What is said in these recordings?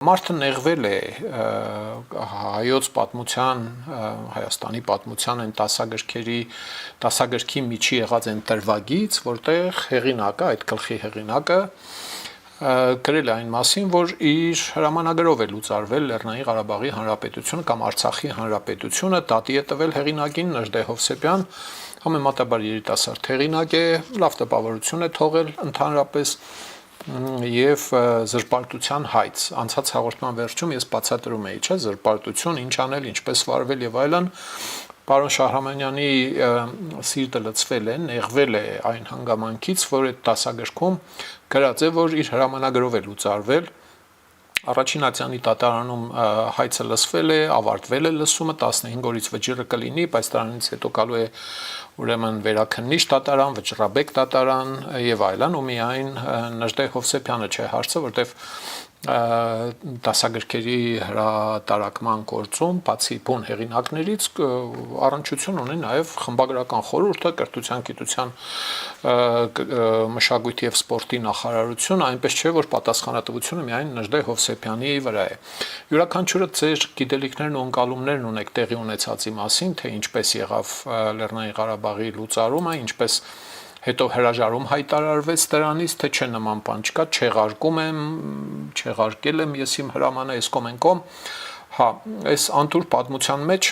Մարդը նեղվել է հայոց պատմության, Հայաստանի պատմության այն դասագրքի միջի եղած այն տրվագից, որտեղ հեղինակը, այդ գլխի հեղինակը գրել է այն մասին, որ իր հրամանագրով է լուծարվել Լեռնային Ղարաբաղի Հանրապետությունը կամ Արցախի Հանրապետությունը, դատի է տվել հեղինակին Նժդե Հովսեփյան, համեմատաբար երիտասարդ հեղինակ է, լավ տպավորություն է թողել ընդհանրապես եւ զրպարտության հայց անցած հաղորդման վերջում ես բացատրում էի, չէ, զրպարտություն, ինչ անել, ինչպես վարվել եւ այլն, պարոն Շահրամանյանի սիրտը լցվել է, նեղվել է այն հանգամանքից, որ այդ դասագրքում գրած է, որ իր հրամանագրով է լուծարվել Առաջին ատյանի դատարանում հայցը լսվել է, ավարտվել է լսումը 15 օրից վճիռը կլինի, բայց դրանից հետո գալու է ուրեմն վերաքննիչ դատարան, վճռաբեկ դատարան եւ այլն, ու միայն Նժդե Հովսեփյանը չէ հարցը, որտեվ դասագրքերի հրատարակման գործում բացի բուն հեղինակներից առնչություն ունի նաեւ խմբագրական խորհուրդը, կրթության, գիտության, մշակույթի եւ սպորտի նախարարությունը, այնպես չէ որ պատասխանատվությունը միայն Նժդե Հովսեփյանի վրա է։ Յուրաքանչյուրը ձեր գիտելիքներն ու ընկալումներն ունեք տեղի ունեցածի մասին, թե ինչպես եղավ Լեռնային Ղարաբաղի լուծարումը, ինչպես հետո հրաժարում հայտարարվեց դրանից, թե չէ նման բան չկա, չեղարկել եմ ես իմ հրամանը այս կոմենկոմ, հա, այս անտուր պատմության մեջ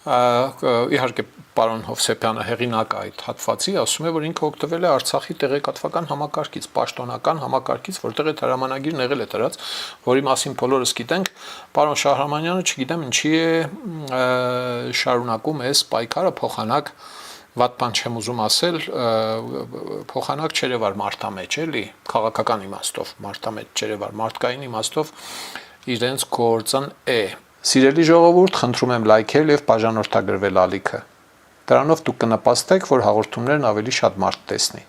իհարկե պարոն Հովսեփյանը հեղինակը այդ հատվածի ասում է, որ ինքը օգտվել է Արցախի տեղեկատվական համակարգից, պաշտոնական համակարգից, որտեղ այդ հրամանագիրն եղել է դրած, որի մասին բոլորս գիտենք, պարոն Շահրամանյանը չգիտեմ ինչի է շարունակում այս պայքարը փոխանակ վատ բան չեմ ուզում ասել, փոխանակ չերևար մարդամեջ էլի, քաղաքական իմաստով, մարդամեջ չերևար, մարդկային իմաստով իրենց գործն է։ Սիրելի ժողովուրդ, խնդրում եմ լայքել եւ բաժանորդագրվել ալիքը։ Դրանով դուք կնպաստեք, որ հաղորդումներն ավելի շատ մարդ տեսնի։